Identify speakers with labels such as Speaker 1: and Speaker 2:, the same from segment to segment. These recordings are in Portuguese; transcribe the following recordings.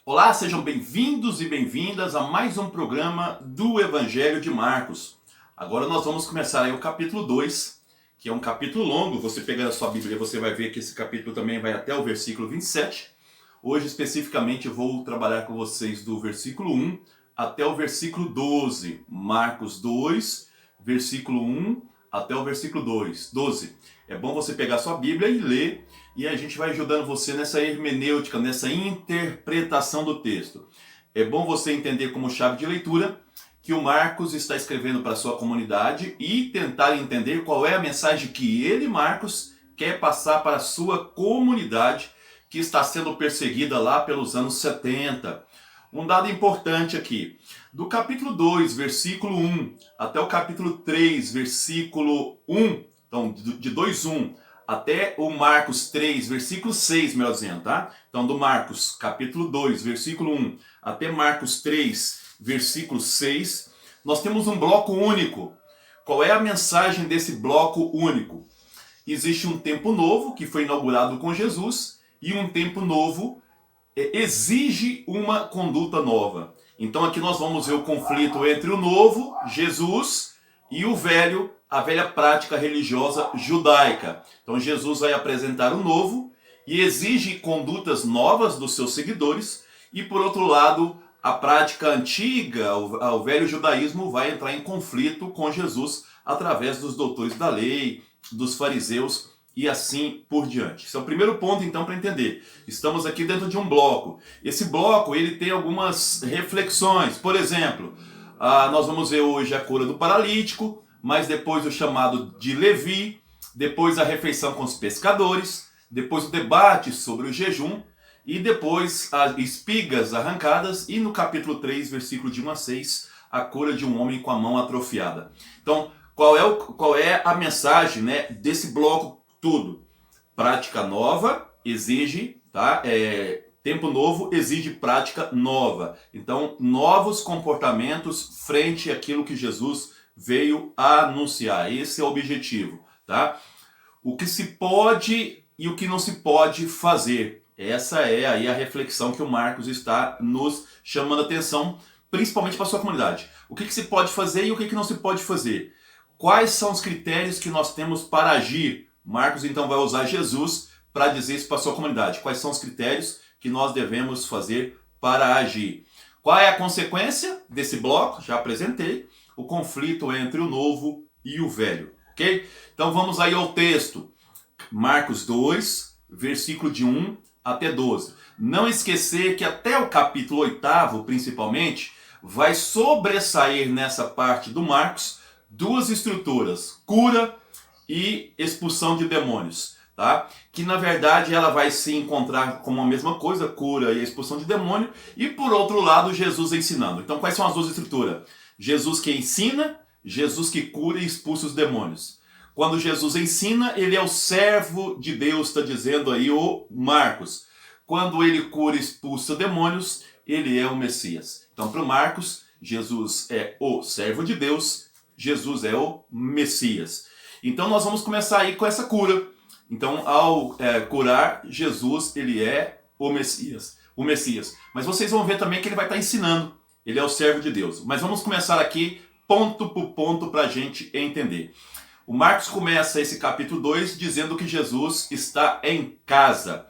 Speaker 1: Olá, sejam bem-vindos e bem-vindas a mais um programa do Evangelho de Marcos. Agora nós vamos começar aí o capítulo 2, que é um capítulo longo. Você pegando a sua Bíblia, você vai ver que esse capítulo também vai até o versículo 27. Hoje, especificamente, eu vou trabalhar com vocês do versículo 1 até o versículo 12. Marcos 2, versículo 1 até o versículo 12. É bom você pegar a sua Bíblia e ler, e a gente vai ajudando você nessa hermenêutica, nessa interpretação do texto. É bom você entender como chave de leitura que o Marcos está escrevendo para a sua comunidade e tentar entender qual é a mensagem que ele, Marcos, quer passar para a sua comunidade que está sendo perseguida lá pelos anos 70. Um dado importante aqui, do capítulo 2, versículo 1, até o capítulo 3, versículo 1, então de 2:1 até o Marcos 3, versículo 6, melhor dizendo, tá? Então do Marcos, capítulo 2, versículo 1, até Marcos 3, versículo 6, nós temos um bloco único. Qual é a mensagem desse bloco único? Existe um tempo novo que foi inaugurado com Jesus e um tempo novo exige uma conduta nova. Então aqui nós vamos ver o conflito entre o novo, Jesus, e o velho, a velha prática religiosa judaica. Então Jesus vai apresentar o novo e exige condutas novas dos seus seguidores, e por outro lado, a prática antiga, o velho judaísmo, vai entrar em conflito com Jesus através dos doutores da lei, dos fariseus e assim por diante. Esse é o primeiro ponto, então, para entender. Estamos aqui dentro de um bloco. Esse bloco ele tem algumas reflexões. Por exemplo, nós vamos ver hoje a cura do paralítico, mas depois o chamado de Levi, depois a refeição com os pescadores, depois o debate sobre o jejum, e depois as espigas arrancadas, e no capítulo 3, versículo de 1 a 6, a cura de um homem com a mão atrofiada. Então, qual é a mensagem, né, desse bloco? Tudo. Prática nova exige, tá? Tempo novo exige prática nova. Então, novos comportamentos frente àquilo que Jesus veio a anunciar. Esse é o objetivo, tá? O que se pode e o que não se pode fazer. Essa é aí a reflexão que o Marcos está nos chamando a atenção, principalmente para a sua comunidade. O que se pode fazer e o que não se pode fazer. Quais são os critérios que nós temos para agir? Marcos então vai usar Jesus para dizer isso para a sua comunidade. Quais são os critérios que nós devemos fazer para agir? Qual é a consequência desse bloco? Já apresentei. O conflito entre o novo e o velho. Ok? Então vamos aí ao texto. Marcos 2, versículo de 1 até 12. Não esquecer que até o capítulo 8, principalmente, vai sobressair nessa parte do Marcos duas estruturas. Cura e expulsão de demônios, tá? Que na verdade ela vai se encontrar como a mesma coisa, cura e expulsão de demônio, e por outro lado Jesus ensinando. Então quais são as duas estruturas? Jesus que ensina, Jesus que cura e expulsa os demônios. Quando Jesus ensina, ele é o servo de Deus, está dizendo aí o Marcos. Quando ele cura e expulsa demônios, ele é o Messias. Então para o Marcos, Jesus é o servo de Deus, Jesus é o Messias. Então nós vamos começar aí com essa cura. Então ao curar, Jesus, ele é o Messias. Mas vocês vão ver também que ele vai estar ensinando. Ele é o servo de Deus. Mas vamos começar aqui ponto por ponto para a gente entender. O Marcos começa esse capítulo 2 dizendo que Jesus está em casa.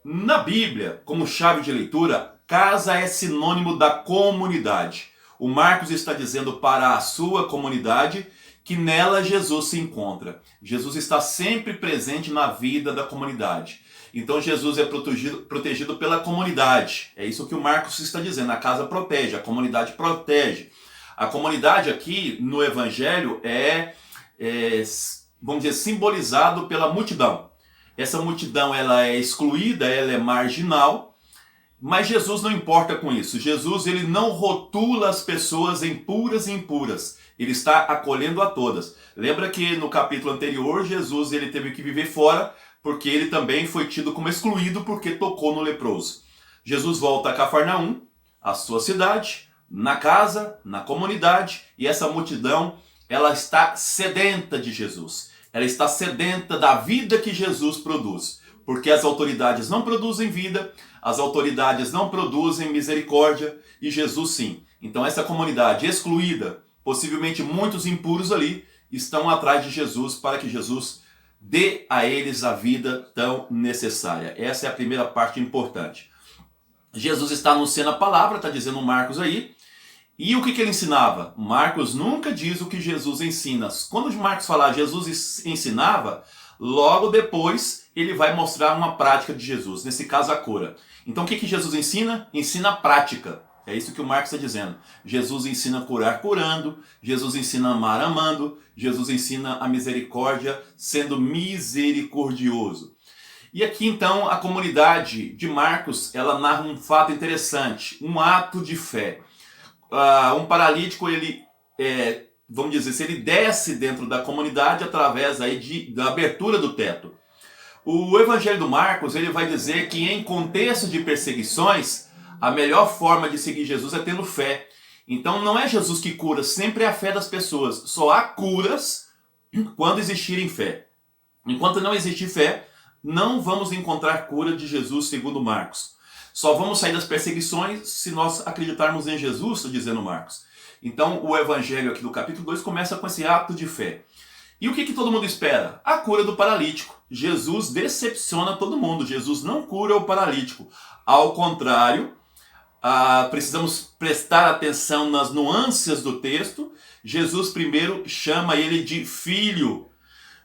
Speaker 1: Na Bíblia, como chave de leitura, casa é sinônimo da comunidade. O Marcos está dizendo para a sua comunidade que nela Jesus se encontra. Jesus está sempre presente na vida da comunidade. Então Jesus é protegido pela comunidade. É isso que o Marcos está dizendo. A casa protege, a comunidade protege. A comunidade aqui no Evangelho vamos dizer, simbolizado pela multidão. Essa multidão ela é excluída, ela é marginal, mas Jesus não importa com isso. Jesus ele não rotula as pessoas em puras e impuras. Ele está acolhendo a todas. Lembra que no capítulo anterior, Jesus ele teve que viver fora, porque ele também foi tido como excluído porque tocou no leproso. Jesus volta a Cafarnaum, a sua cidade, na casa, na comunidade, e essa multidão ela está sedenta de Jesus. Ela está sedenta da vida que Jesus produz. porque as autoridades não produzem vida, as autoridades não produzem misericórdia, e Jesus sim. Então essa comunidade excluída, possivelmente muitos impuros ali, estão atrás de Jesus para que Jesus dê a eles a vida tão necessária. Essa é a primeira parte importante. Jesus está anunciando a palavra, está dizendo Marcos aí. E o que ele ensinava? Marcos nunca diz o que Jesus ensina. Quando Marcos falar Jesus ensinava, logo depois ele vai mostrar uma prática de Jesus, nesse caso a cura. Então o que Jesus ensina? Ensina a prática. É isso que o Marcos está dizendo. Jesus ensina a curar curando, Jesus ensina a amar amando, Jesus ensina a misericórdia sendo misericordioso. E aqui então a comunidade de Marcos, ela narra um fato interessante, um ato de fé. Um paralítico, ele, vamos dizer, se ele desce dentro da comunidade através aí da abertura do teto. O Evangelho do Marcos, ele vai dizer que em contexto de perseguições, a melhor forma de seguir Jesus é tendo fé. Então não é Jesus que cura, sempre é a fé das pessoas. Só há curas quando existirem fé. Enquanto não existir fé, não vamos encontrar cura de Jesus segundo Marcos. Só vamos sair das perseguições se nós acreditarmos em Jesus, está dizendo Marcos. Então o evangelho aqui do capítulo 2 começa com esse ato de fé. E o que todo mundo espera? A cura do paralítico. Jesus decepciona todo mundo. Jesus não cura o paralítico. Ao contrário, precisamos prestar atenção nas nuances do texto. Jesus primeiro chama ele de filho.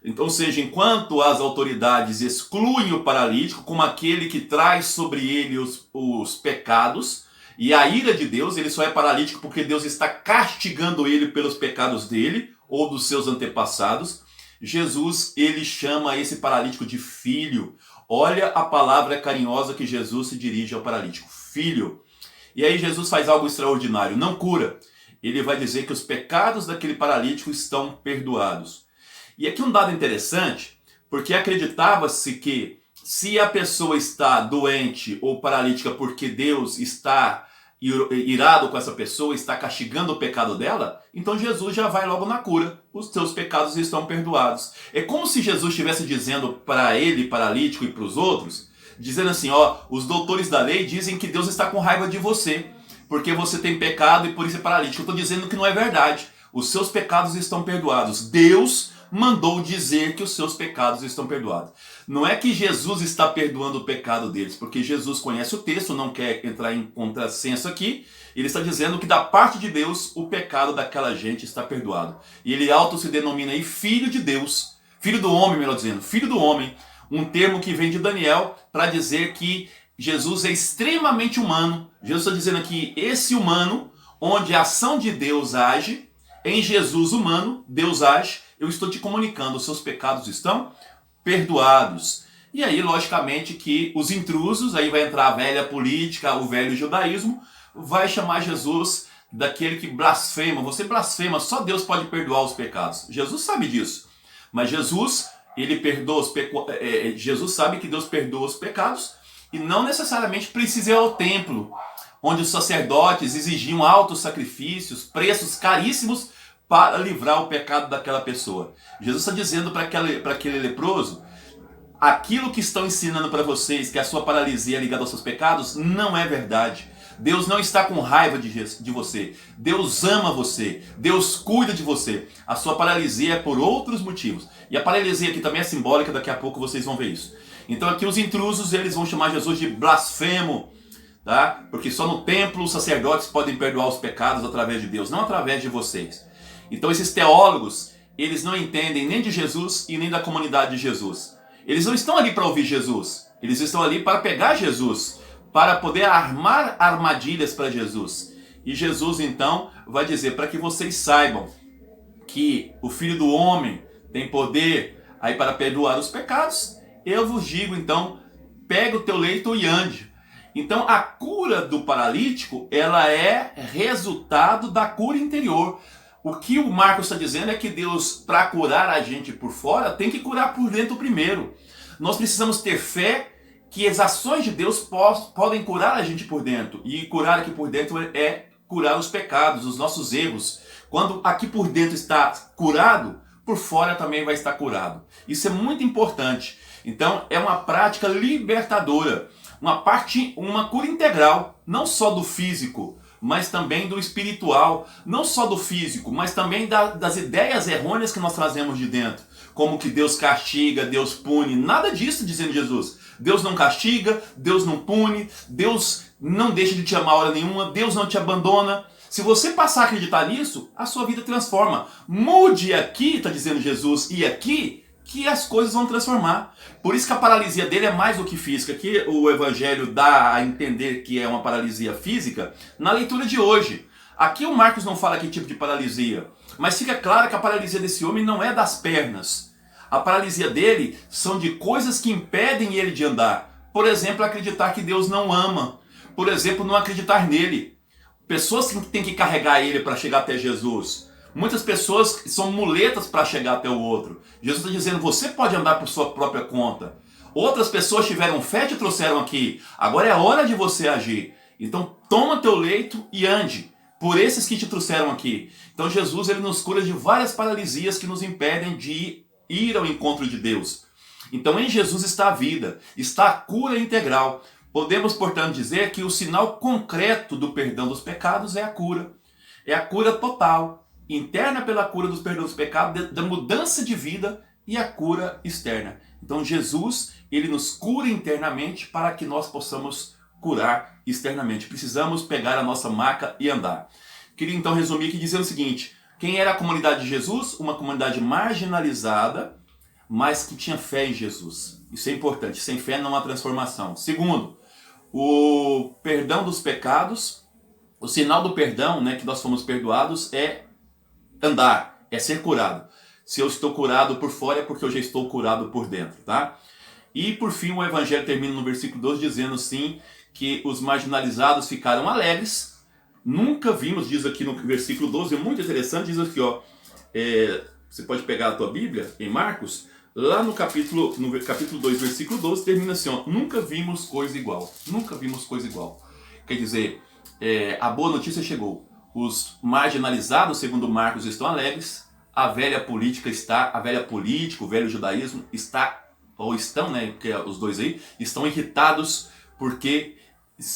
Speaker 1: Então, ou seja, enquanto as autoridades excluem o paralítico como aquele que traz sobre ele os pecados e a ira de Deus, ele só é paralítico porque Deus está castigando ele pelos pecados dele ou dos seus antepassados. Jesus, ele chama esse paralítico de filho. Olha a palavra carinhosa que Jesus se dirige ao paralítico, filho. E aí Jesus faz algo extraordinário, não cura. Ele vai dizer que os pecados daquele paralítico estão perdoados. E aqui um dado interessante, porque acreditava-se que se a pessoa está doente ou paralítica porque Deus está irado com essa pessoa, está castigando o pecado dela, então Jesus já vai logo na cura. Os seus pecados estão perdoados. É como se Jesus estivesse dizendo para ele, paralítico, e para os outros, dizendo assim, os doutores da lei dizem que Deus está com raiva de você, porque você tem pecado e por isso é paralítico. Eu estou dizendo que não é verdade. Os seus pecados estão perdoados. Deus mandou dizer que os seus pecados estão perdoados. Não é que Jesus está perdoando o pecado deles, porque Jesus conhece o texto, não quer entrar em contrassenso aqui. Ele está dizendo que da parte de Deus o pecado daquela gente está perdoado. E ele auto se denomina aí filho de Deus, filho do homem, melhor dizendo, filho do homem, um termo que vem de Daniel para dizer que Jesus é extremamente humano. Jesus está dizendo aqui, esse humano, onde a ação de Deus age, em Jesus humano, Deus age, eu estou te comunicando, os seus pecados estão perdoados. E aí, logicamente, que os intrusos, aí vai entrar a velha política, o velho judaísmo, vai chamar Jesus daquele que blasfema. Você blasfema, só Deus pode perdoar os pecados. Jesus sabe disso. Mas Jesus, ele perdoa Jesus sabe que Deus perdoa os pecados e não necessariamente precisa ir ao templo, onde os sacerdotes exigiam altos sacrifícios, preços caríssimos para livrar o pecado daquela pessoa. Jesus está dizendo para aquele leproso, aquilo que estão ensinando para vocês, que a sua paralisia é ligada aos seus pecados, não é verdade. Deus não está com raiva de você. Deus ama você. Deus cuida de você. A sua paralisia é por outros motivos. E a paralisia aqui também é simbólica, daqui a pouco vocês vão ver isso. Então aqui os intrusos, eles vão chamar Jesus de blasfemo, tá? Porque só no templo os sacerdotes podem perdoar os pecados através de Deus, não através de vocês. Então esses teólogos, eles não entendem nem de Jesus e nem da comunidade de Jesus. Eles não estão ali para ouvir Jesus. Eles estão ali para pegar Jesus, para poder armar armadilhas para Jesus. E Jesus então vai dizer, para que vocês saibam que o Filho do Homem tem poder aí para perdoar os pecados, eu vos digo então, pega o teu leito e ande. Então a cura do paralítico, ela é resultado da cura interior. O que o Marcos está dizendo é que Deus, para curar a gente por fora, tem que curar por dentro primeiro. Nós precisamos ter fé que as ações de Deus podem curar a gente por dentro. E curar aqui por dentro é curar os pecados, os nossos erros. Quando aqui por dentro está curado, por fora também vai estar curado. Isso é muito importante. Então é uma prática libertadora, uma cura integral, não só do físico, mas também do espiritual, não só do físico, mas também das ideias errôneas que nós trazemos de dentro, como que Deus castiga, Deus pune, nada disso, dizendo Jesus. Deus não castiga, Deus não pune, Deus não deixa de te amar a hora nenhuma, Deus não te abandona. Se você passar a acreditar nisso, a sua vida transforma. Mude aqui, está dizendo Jesus, e aqui, que as coisas vão transformar. Por isso que a paralisia dele é mais do que física. Aqui o Evangelho dá a entender que é uma paralisia física na leitura de hoje. Aqui o Marcos não fala que tipo de paralisia, mas fica claro que a paralisia desse homem não é das pernas. A paralisia dele são de coisas que impedem ele de andar. Por exemplo, acreditar que Deus não ama. Por exemplo, não acreditar nele. Pessoas que têm que carregar ele para chegar até Jesus. Muitas pessoas são muletas para chegar até o outro. Jesus está dizendo, você pode andar por sua própria conta. Outras pessoas tiveram fé e te trouxeram aqui. Agora é a hora de você agir. Então toma teu leito e ande. Por esses que te trouxeram aqui. Então Jesus ele nos cura de várias paralisias que nos impedem de ir ao encontro de Deus. Então em Jesus está a vida, está a cura integral. Podemos, portanto, dizer que o sinal concreto do perdão dos pecados é a cura. É a cura total, interna pela cura dos perdão dos pecados, da mudança de vida e a cura externa. Então Jesus, ele nos cura internamente para que nós possamos curar externamente. Precisamos pegar a nossa maca e andar. Queria então resumir aqui dizendo o seguinte, quem era a comunidade de Jesus? Uma comunidade marginalizada, mas que tinha fé em Jesus. Isso é importante, sem fé não há transformação. Segundo, o perdão dos pecados, o sinal do perdão, né, que nós fomos perdoados, é andar, é ser curado. Se eu estou curado por fora é porque eu já estou curado por dentro, tá? E por fim o Evangelho termina no versículo 12 dizendo sim, que os marginalizados ficaram alegres. Nunca vimos, diz aqui no versículo 12, é muito interessante, diz aqui, ó, você pode pegar a tua Bíblia em Marcos, lá no capítulo 2, versículo 12, termina assim, ó, nunca vimos coisa igual. Nunca vimos coisa igual. Quer dizer, a boa notícia chegou. Os marginalizados, segundo Marcos, estão alegres. A velha política, o velho judaísmo estão, né, que é os dois aí, estão irritados porque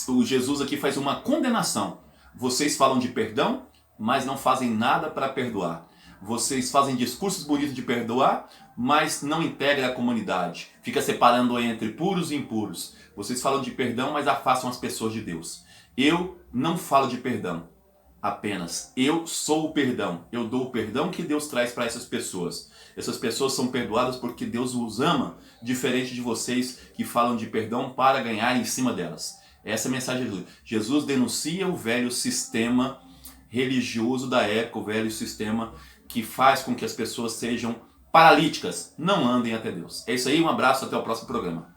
Speaker 1: o Jesus aqui faz uma condenação. Vocês falam de perdão, mas não fazem nada para perdoar. Vocês fazem discursos bonitos de perdoar, mas não integram a comunidade. Fica separando entre puros e impuros. Vocês falam de perdão, mas afastam as pessoas de Deus. Eu não falo de perdão. Apenas eu sou o perdão. Eu dou o perdão que Deus traz para essas pessoas. Essas pessoas são perdoadas porque Deus os ama, diferente de vocês que falam de perdão para ganhar em cima delas. Essa é a mensagem de Jesus. Jesus denuncia o velho sistema religioso da época, o velho sistema que faz com que as pessoas sejam paralíticas, não andem até Deus. É isso aí, um abraço, até o próximo programa.